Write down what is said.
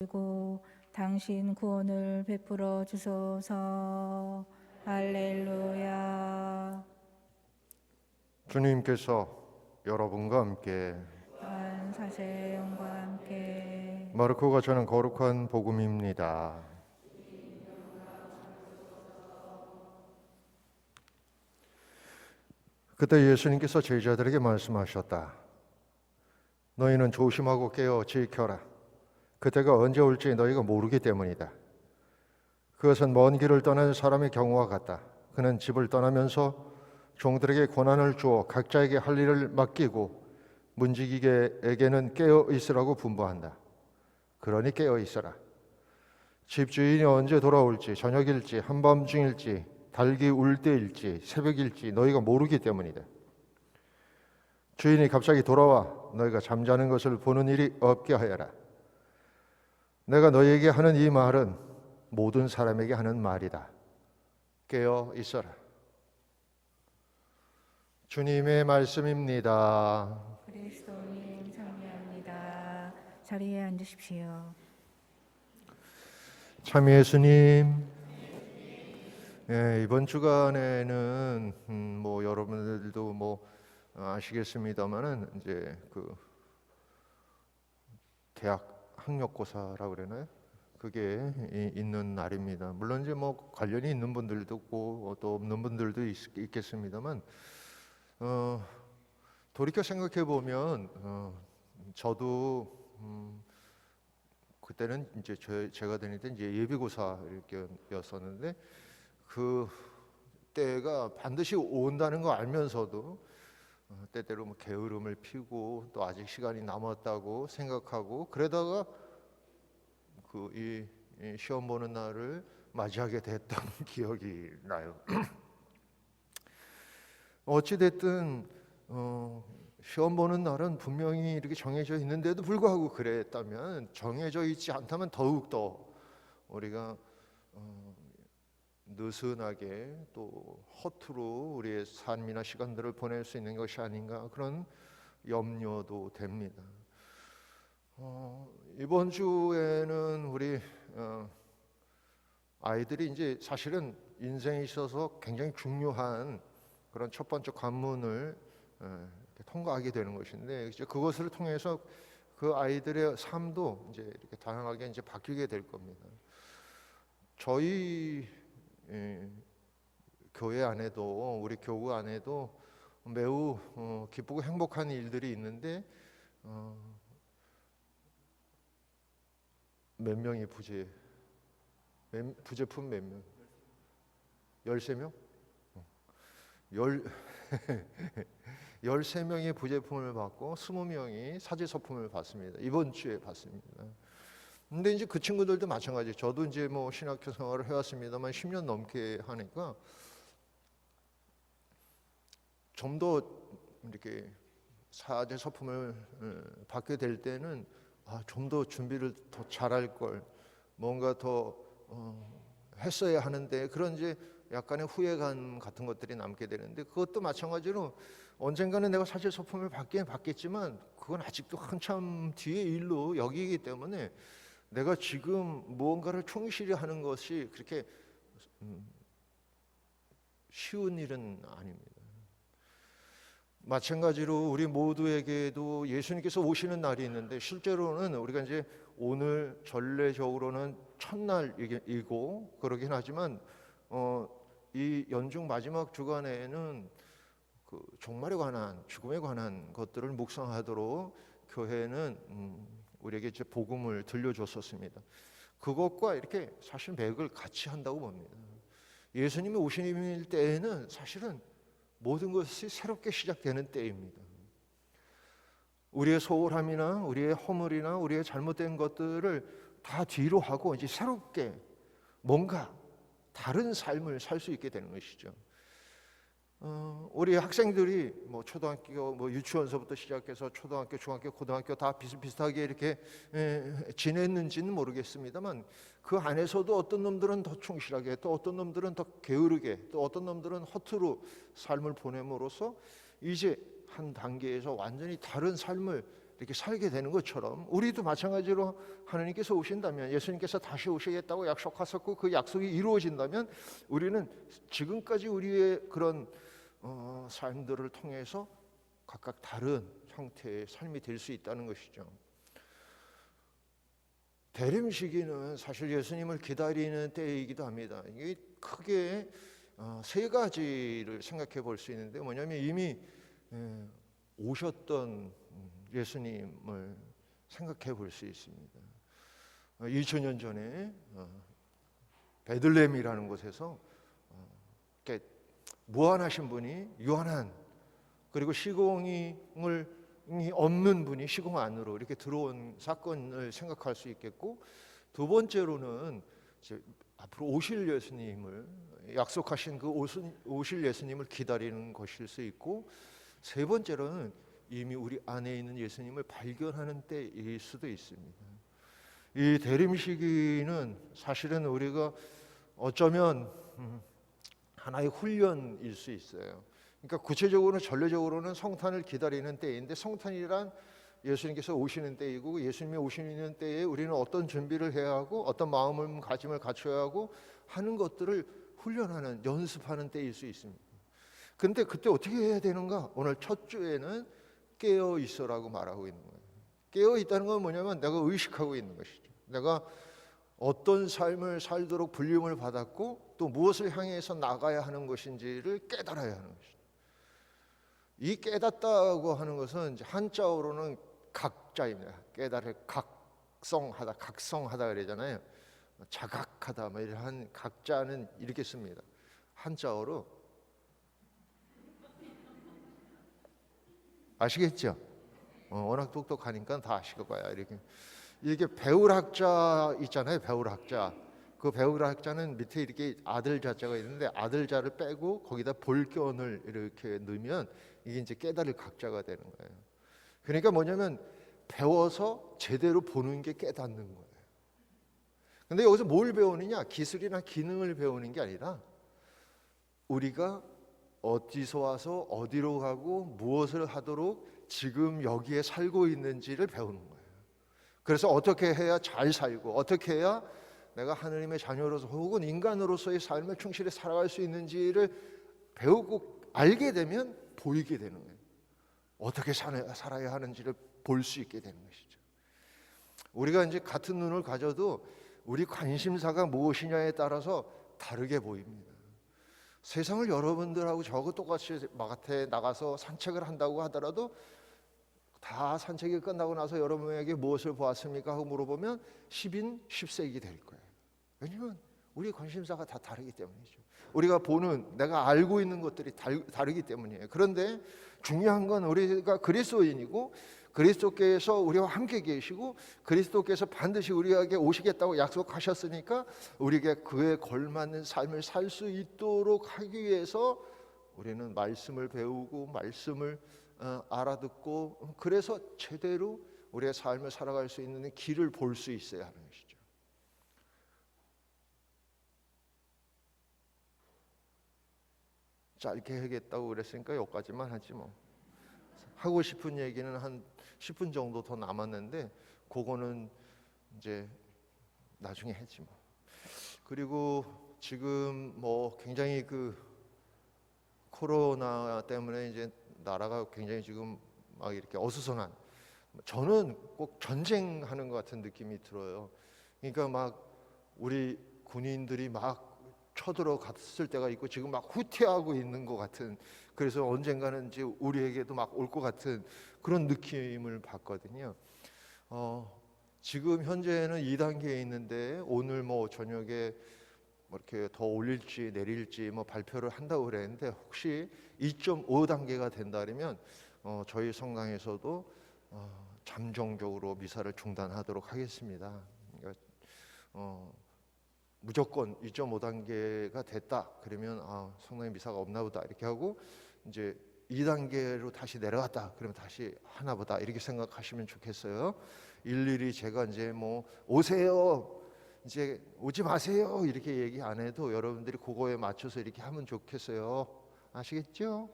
그리고 당신 구원을 베풀어 주소서. 할렐루야. 주님께서 여러분과 함께 또한 사세의 영과 함께 마르코가 전한 거룩한 복음입니다. 그때 예수님께서 제자들에게 말씀하셨다. 너희는 조심하고 깨어 지켜라. 그때가 언제 올지 너희가 모르기 때문이다. 그것은 먼 길을 떠난 사람의 경우와 같다. 그는 집을 떠나면서 종들에게 권한을 주어 각자에게 할 일을 맡기고 문지기에게는 깨어 있으라고 분부한다. 그러니 깨어 있어라. 집주인이 언제 돌아올지, 저녁일지, 한밤중일지, 달기 울 때일지, 새벽일지 너희가 모르기 때문이다. 주인이 갑자기 돌아와 너희가 잠자는 것을 보는 일이 없게 하여라. 내가 너희에게 하는 이 말은 모든 사람에게 하는 말이다. 깨어 있어라. 주님의 말씀입니다. 그리스도님 참여합니다. 자리에 앉으십시오. 참 예수님, 이번 주간에는 여러분들도 아시겠습니다만은 이제 그 대학 학력고사라고 그러나요? 그게 있는 날입니다. 물론 이제 관련이 있는 분들도 있고 또 없는 분들도 있겠습니다만, 돌이켜 생각해 보면 저도 그때는 이제 제가 다닐 때 이제 예비고사였었는데 그 때가 반드시 온다는 거 알면서도 때때로 게으름을 피우고 또 아직 시간이 남았다고 생각하고 그러다가 이 시험 보는 날을 맞이하게 됐던 기억이 나요. 어찌 됐든 시험 보는 날은 분명히 이렇게 정해져 있는데도 불구하고 그랬다면, 정해져 있지 않다면 더욱더 우리가 느슨하게 또 허투루 우리의 삶이나 시간들을 보낼 수 있는 것이 아닌가, 그런 염려도 됩니다. 이번 주에는 우리 아이들이 이제 사실은 인생에 있어서 굉장히 중요한 그런 첫 번째 관문을 통과하게 되는 것인데, 이제 그것을 통해서 그 아이들의 삶도 이제 이렇게 다양하게 이제 바뀌게 될 겁니다. 저희 교회 안에도, 우리 교구 안에도 매우 기쁘고 행복한 일들이 있는데 몇 명이 부제품 몇 명? 13명? 13명이 부제품을 받고 20명이 사제서품을 받습니다. 이번 주에 받습니다. 근데 이제 그 친구들도 마찬가지. 저도 이제 신학교 생활을 해왔습니다만 10년 넘게 하니까 좀 더 이렇게 사제서품을 받게 될 때는 좀 더 준비를 더 잘할 걸, 뭔가 더 했어야 하는데, 그런 이제 약간의 후회감 같은 것들이 남게 되는데, 그것도 마찬가지로 언젠가는 내가 사실 소품을 받긴 받겠지만 그건 아직도 한참 뒤의 일로 여기기 때문에 내가 지금 무언가를 충실히 하는 것이 그렇게 쉬운 일은 아닙니다. 마찬가지로 우리 모두에게도 예수님께서 오시는 날이 있는데, 실제로는 우리가 이제 오늘 전례적으로는 첫날이고 그러긴 하지만 이 연중 마지막 주간에는 그 종말에 관한, 죽음에 관한 것들을 묵상하도록 교회는 우리에게 이제 복음을 들려줬었습니다. 그것과 이렇게 사실 맥을 같이 한다고 봅니다. 예수님이 오시는 때에는 사실은 모든 것이 새롭게 시작되는 때입니다. 우리의 소홀함이나 우리의 허물이나 우리의 잘못된 것들을 다 뒤로 하고 이제 새롭게 뭔가 다른 삶을 살 수 있게 되는 것이죠. 우리 학생들이 초등학교 유치원서부터 시작해서 초등학교, 중학교, 고등학교 다 비슷비슷하게 이렇게 지냈는지는 모르겠습니다만, 그 안에서도 어떤 놈들은 더 충실하게, 또 어떤 놈들은 더 게으르게, 또 어떤 놈들은 허투루 삶을 보냄으로써 이제 한 단계에서 완전히 다른 삶을 이렇게 살게 되는 것처럼 우리도 마찬가지로 하나님께서 오신다면, 예수님께서 다시 오시겠다고 약속하셨고 그 약속이 이루어진다면 우리는 지금까지 우리의 그런 삶들을 통해서 각각 다른 형태의 삶이 될 수 있다는 것이죠. 대림 시기는 사실 예수님을 기다리는 때이기도 합니다. 이게 크게 세 가지를 생각해 볼 수 있는데, 뭐냐면 이미 오셨던 예수님을 생각해 볼 수 있습니다. 2000년 전에 베들레헴이라는 곳에서 이렇게 무한하신 분이 유한한, 그리고 시공이 없는 분이 시공 안으로 이렇게 들어온 사건을 생각할 수 있겠고, 두 번째로는 이제 앞으로 오실 예수님을, 약속하신 그 오실 예수님을 기다리는 것일 수 있고, 세 번째로는 이미 우리 안에 있는 예수님을 발견하는 때일 수도 있습니다. 이 대림 시기는 사실은 우리가 어쩌면 하나의 훈련일 수 있어요. 그러니까 구체적으로는, 전례적으로는 성탄을 기다리는 때인데, 성탄이란 예수님께서 오시는 때이고, 예수님이 오시는 때에 우리는 어떤 준비를 해야 하고 어떤 마음가짐을 갖춰야 하고 하는 것들을 훈련하는, 연습하는 때일 수 있습니다. 근데 그때 어떻게 해야 되는가? 오늘 첫 주에는 깨어 있어라고 말하고 있는 거예요. 깨어 있다는 건 뭐냐면 내가 의식하고 있는 것이죠. 내가 어떤 삶을 살도록 불림을 받았고 또 무엇을 향해서 나가야 하는 것인지를 깨달아야 하는 것이죠. 이 깨닫다고 하는 것은 이제 한자어로는 각자입니다. 깨달을 각성하다, 각성하다 그러잖아요. 자각하다, 뭐 이런 각자는 이렇게 씁니다. 한자어로. 아시겠죠? 워낙 똑똑하니까 다 아실 거야. 이게 배울 학자 있잖아요. 배울 학자. 그 배울 학자는 밑에 이렇게 아들 자자가 있는데 아들 자를 빼고 거기다 볼견을 이렇게 넣으면 이게 이제 깨달을 각자가 되는 거예요. 그러니까 뭐냐면 배워서 제대로 보는 게 깨닫는 거예요. 근데 여기서 뭘 배우느냐? 기술이나 기능을 배우는 게 아니라 우리가 어디서 와서 어디로 가고 무엇을 하도록 지금 여기에 살고 있는지를 배우는 거예요. 그래서 어떻게 해야 잘 살고, 어떻게 해야 내가 하느님의 자녀로서 혹은 인간으로서의 삶을 충실히 살아갈 수 있는지를 배우고 알게 되면 보이게 되는 거예요. 어떻게 살아야 하는지를 볼 수 있게 되는 것이죠. 우리가 이제 같은 눈을 가져도 우리 관심사가 무엇이냐에 따라서 다르게 보입니다. 세상을 여러분들하고 저하고 똑같이 마가에 나가서 산책을 한다고 하더라도 다 산책이 끝나고 나서 여러분에게 무엇을 보았습니까? 하고 물어보면 10인 10색이 될 거예요. 왜냐하면 우리의 관심사가 다 다르기 때문이죠. 우리가 보는, 내가 알고 있는 것들이 다르기 때문이에요. 그런데 중요한 건 우리가 그리스도인이고 그리스도께서 우리와 함께 계시고 그리스도께서 반드시 우리에게 오시겠다고 약속하셨으니까 우리에게 그에 걸맞는 삶을 살 수 있도록 하기 위해서 우리는 말씀을 배우고 말씀을 알아듣고, 그래서 제대로 우리의 삶을 살아갈 수 있는 길을 볼 수 있어야 하는 것이죠. 짧게 하겠다고 그랬으니까 여기까지만 하지 뭐. 하고 싶은 얘기는 한 10분 정도 더 남았는데 그거는 이제 나중에 하지 뭐. 그리고 지금 뭐 굉장히 그 코로나 때문에 이제 나라가 굉장히 지금 막 이렇게 어수선한, 저는 꼭 전쟁하는 것 같은 느낌이 들어요. 그러니까 막 우리 군인들이 막 쳐들어갔을 때가 있고 지금 막 후퇴하고 있는 것 같은, 그래서 언젠가는 이제 우리에게도 막 올 것 같은 그런 느낌을 받거든요. 지금 현재는 2단계에 있는데 오늘 뭐 저녁에 뭐 이렇게 더 올릴지 내릴지 뭐 발표를 한다고 그랬는데, 혹시 2.5단계가 된다면 저희 성당에서도 잠정적으로 미사를 중단하도록 하겠습니다. 그러니까 무조건 2.5단계가 됐다 그러면 성당에 미사가 없나 보다 이렇게 하고, 이제 2단계로 다시 내려갔다 그러면 다시 하나 보다 이렇게 생각하시면 좋겠어요. 일일이 제가 이제 뭐 오세요, 이제 오지 마세요 이렇게 얘기 안 해도 여러분들이 그거에 맞춰서 이렇게 하면 좋겠어요. 아시겠죠?